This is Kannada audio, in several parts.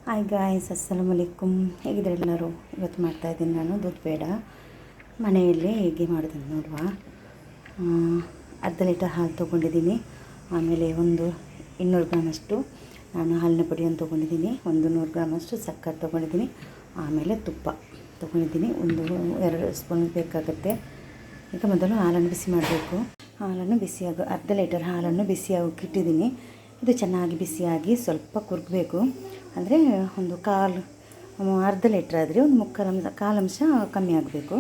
Hi guys, ಅಸ್ಸಲಾಮು ಅಲೈಕುಮ್. ಹೇಗಿದ್ರೆ ಎಲ್ಲರೂ? ಇವತ್ತು ಮಾಡ್ತಾಯಿದ್ದೀನಿ ನಾನು ದೂದ್ ಪೇಡ ಮನೆಯಲ್ಲೇ ಹೇಗೆ ಮಾಡೋದು ನೋಡುವ. ಅರ್ಧ ಲೀಟರ್ ಹಾಲು ತೊಗೊಂಡಿದ್ದೀನಿ. ಆಮೇಲೆ ಒಂದು 200 ಗ್ರಾಮಷ್ಟು ನಾನು ಹಾಲಿನ ಪುಡಿಯನ್ನು ತೊಗೊಂಡಿದ್ದೀನಿ. ಒಂದು 100 ಗ್ರಾಮಷ್ಟು ಸಕ್ಕರೆ ತೊಗೊಂಡಿದ್ದೀನಿ. ಆಮೇಲೆ ತುಪ್ಪ ತೊಗೊಂಡಿದ್ದೀನಿ. 2 ಸ್ಪೂನ್ ಬೇಕಾಗುತ್ತೆ. ಈಗ ಮೊದಲು ಹಾಲನ್ನು ಬಿಸಿ ಮಾಡಬೇಕು. ಹಾಲನ್ನು ಅರ್ಧ ಲೀಟರ್ ಹಾಲನ್ನು ಬಿಸಿಯಾಗಿ ಇಟ್ಟಿದ್ದೀನಿ. ಇದು ಚೆನ್ನಾಗಿ ಬಿಸಿಯಾಗಿ ಸ್ವಲ್ಪ ಕುರುಕಬೇಕು. ಅಂದರೆ ಒಂದು ಅರ್ಧ ಲೀಟ್ರ್ ಆದರೆ ಒಂದು ಕಾಲಂಶ ಕಮ್ಮಿ ಆಗಬೇಕು.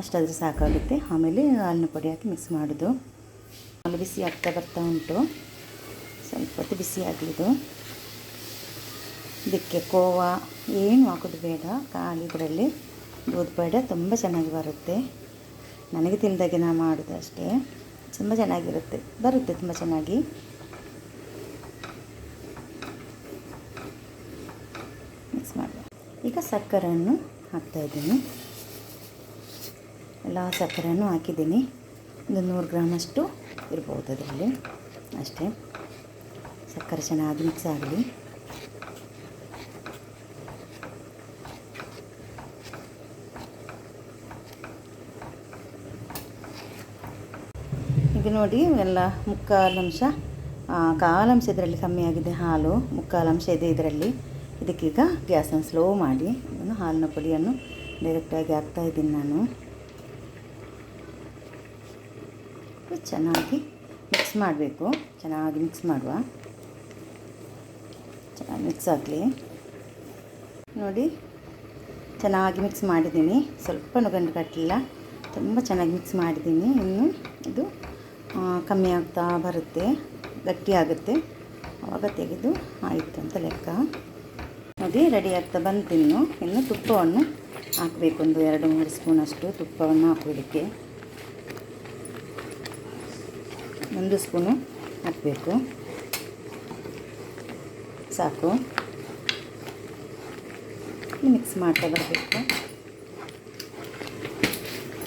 ಅಷ್ಟಾದರೆ ಸಾಕಾಗುತ್ತೆ. ಆಮೇಲೆ ಹಾಲಿನ ಪುಡಿ ಹಾಕಿ ಮಿಕ್ಸ್ ಮಾಡೋದು. ಹಾಲು ಬಿಸಿ ಆಗ್ತಾ ಬರ್ತಾ ಉಂಟು. ಸ್ವಲ್ಪ ಹೊತ್ತು ಬಿಸಿ ಆಗಲಿದು. ಇದಕ್ಕೆ ಕೋವಾ ಏನು ಹಾಕೋದು ಬೇಡ, ಖಾಲಿ ಇದರಲ್ಲಿ ದೂದ್ ಪೇಡ ತುಂಬ ಚೆನ್ನಾಗಿ ಬರುತ್ತೆ. ನನಗೆ ತಿಳಿದಾಗೆ ನಾನು ಮಾಡೋದು ಅಷ್ಟೇ. ತುಂಬ ಚೆನ್ನಾಗಿರುತ್ತೆ, ಬರುತ್ತೆ ತುಂಬ ಚೆನ್ನಾಗಿ. ಮಿಕ್ಸ್ ಮಾಡಿ ಈಗ ಸಕ್ಕರೆಯನ್ನು ಹಾಕ್ತಾಯಿದ್ದೀನಿ. ಎಲ್ಲ ಸಕ್ಕರೆಯನ್ನು ಹಾಕಿದ್ದೀನಿ. ಒಂದು 100 ಗ್ರಾಮಷ್ಟು ಇರ್ಬೋದು ಅದರಲ್ಲಿ ಅಷ್ಟೇ. ಸಕ್ಕರೆ ಚೆನ್ನಾಗಿ ಮಿಕ್ಸ್ ಆಗಲಿ. ಈಗ ನೋಡಿ, ಎಲ್ಲ ಕಾಲಂಶ ಇದರಲ್ಲಿ ಕಮ್ಮಿ ಆಗಿದೆ. ಹಾಲು ಮುಕ್ಕಾಲಂಶ ಇದೆ ಇದರಲ್ಲಿ. ಇದಕ್ಕೀಗ ಗ್ಯಾಸನ್ನು ಸ್ಲೋ ಮಾಡಿ ಇದನ್ನು ಹಾಲಿನ ಪುಡಿಯನ್ನು ಡೈರೆಕ್ಟಾಗಿ ಹಾಕ್ತಾಯಿದ್ದೀನಿ ನಾನು. ಚೆನ್ನಾಗಿ ಮಿಕ್ಸ್ ಮಾಡಬೇಕು. ಚೆನ್ನಾಗಿ ಮಿಕ್ಸ್ ಮಾಡುವ. ಚೆನ್ನಾಗಿ ಮಿಕ್ಸ್ ಆಗಲಿ. ನೋಡಿ, ಚೆನ್ನಾಗಿ ಮಿಕ್ಸ್ ಮಾಡಿದ್ದೀನಿ. ಸ್ವಲ್ಪ ಗಂಟು ಕಟ್ಟಲಿಲ್ಲ, ತುಂಬ ಚೆನ್ನಾಗಿ ಮಿಕ್ಸ್ ಮಾಡಿದ್ದೀನಿ. ಇನ್ನು ಇದು ಕಮ್ಮಿ ಆಗ್ತಾ ಬರುತ್ತೆ, ಗಟ್ಟಿ ಆಗುತ್ತೆ. ಆವಾಗ ತೆಗೆದು ಆಯಿತು ಅಂತ ಲೆಕ್ಕ. ನೋಡಿ, ರೆಡಿ ಆಗ್ತಾ ಬಂತು. ಇನ್ನು ತುಪ್ಪವನ್ನು ಹಾಕಬೇಕು. ಒಂದು 2-3 ಸ್ಪೂನಷ್ಟು ತುಪ್ಪವನ್ನು ಹಾಕೋದಕ್ಕೆ. 1 ಸ್ಪೂನು ಹಾಕಬೇಕು, ಸಾಕು. ಮಿಕ್ಸ್ ಮಾಡ್ತಾ ಬರಬೇಕು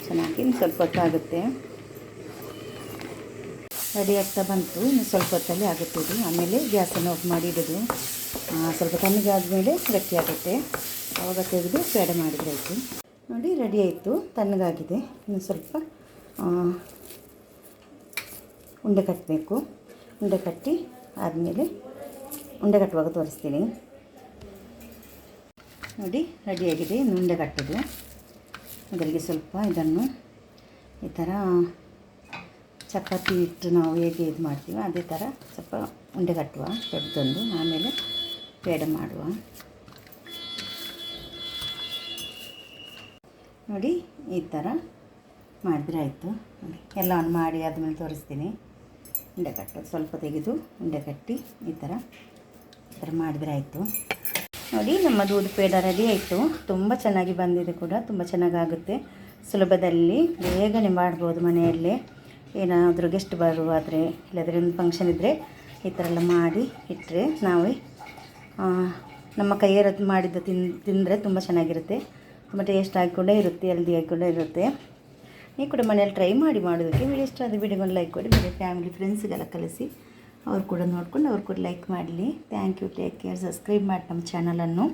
ಚೆನ್ನಾಗಿ. ಸ್ವಲ್ಪ ಹೊತ್ತಾಗುತ್ತೆ. ರೆಡಿ ಆಗ್ತಾ ಬಂತು. ಇನ್ನು ಸ್ವಲ್ಪ ಹೊತ್ತಲ್ಲಿ ಆಗುತ್ತೆ ಇದು. ಆಮೇಲೆ ಗ್ಯಾಸನ್ನು ಆಫ್ ಮಾಡಿ ಇಡೋದು. ಸ್ವಲ್ಪ ತಣ್ಣಗೆ ಆದಮೇಲೆ ಗಟ್ಟಿ ಆಗುತ್ತೆ. ಆವಾಗ ತೆಗೆದು ಪೇಡ ಮಾಡಿದರೆ ಆಯಿತು. ನೋಡಿ, ರೆಡಿ ಆಯಿತು, ತಣ್ಣಗಾಗಿದೆ. ಇನ್ನು ಸ್ವಲ್ಪ ಉಂಡೆ ಕಟ್ಟಬೇಕು. ಉಂಡೆ ಕಟ್ಟಿ ಆದಮೇಲೆ ಉಂಡೆ ಕಟ್ಟುವಾಗ ತೋರಿಸ್ತೀನಿ. ನೋಡಿ, ರೆಡಿಯಾಗಿದೆ. ಇನ್ನು ಉಂಡೆ ಕಟ್ಟೋದು. ಅದರಿಗೆ ಸ್ವಲ್ಪ ಇದನ್ನು ಈ ಥರ ಚಪಾತಿ ಇಟ್ಟು ನಾವು ಹೇಗೆ ಇದು ಮಾಡ್ತೀವಿ ಅದೇ ಥರ ಸ್ವಲ್ಪ ಉಂಡೆ ಕಟ್ಟುವ, ದೊಡ್ಡದೊಂದು. ಆಮೇಲೆ ಪೇಡ ಮಾಡುವ. ನೋಡಿ, ಈ ಥರ ಮಾಡಿದ್ರೆ ಆಯಿತು. ಎಲ್ಲವನ್ನು ಮಾಡಿ ಆದಮೇಲೆ ತೋರಿಸ್ತೀನಿ. ಉಂಡೆ ಕಟ್ಟೋದು ಸ್ವಲ್ಪ ತೆಗೆದು ಉಂಡೆ ಕಟ್ಟಿ ಈ ಥರ ಮಾಡಿದರೆ ಆಯಿತು. ನೋಡಿ, ನಮ್ಮ ದೂದ್ ಪೇಡ ರೆಡಿ ಆಯಿತು. ತುಂಬ ಚೆನ್ನಾಗಿ ಬಂದಿದೆ ಕೂಡ, ತುಂಬ ಚೆನ್ನಾಗಾಗುತ್ತೆ. ಸುಲಭದಲ್ಲಿ ಬೇಗನೆ ಮಾಡ್ಬೋದು ಮನೆಯಲ್ಲೇ. ಏನಾದರೂ ಗೆಸ್ಟ್ ಬರುವಾದರೆ ಇಲ್ಲಾದರೆ ಒಂದು ಫಂಕ್ಷನ್ ಇದ್ದರೆ ಈ ಥರ ಎಲ್ಲ ಮಾಡಿ ಇಟ್ಟರೆ ನಾವೇ ನಮ್ಮ ಕೈಯರದ್ದು ಮಾಡಿದ್ದು ತಿಂದರೆ ತುಂಬ ಚೆನ್ನಾಗಿರುತ್ತೆ. ತುಂಬ ಟೇಸ್ಟಾಗಿ ಕೂಡ ಇರುತ್ತೆ, ಹೆಲ್ದಿಯಾಗಿ ಕೂಡ ಇರುತ್ತೆ. ನೀವು ಕೂಡ ಮನೆಯಲ್ಲಿ ಟ್ರೈ ಮಾಡಿ ಮಾಡೋದಕ್ಕೆ. ವಿಡಿಯೋ ಇಷ್ಟ ಆದರೆ ವಿಡಿಯೋಗೊಂದು ಲೈಕ್ ಕೊಡಿ. ಬೇರೆ ಫ್ಯಾಮಿಲಿ ಫ್ರೆಂಡ್ಸ್ಗೆಲ್ಲ ಕಲಿಸಿ, ಅವ್ರು ಕೂಡ ನೋಡ್ಕೊಂಡು ಅವ್ರು ಕೂಡ ಲೈಕ್ ಮಾಡಲಿ. Thank you. Take care. Subscribe ಮಾಡಿ ನಮ್ಮ ಚಾನಲನ್ನು.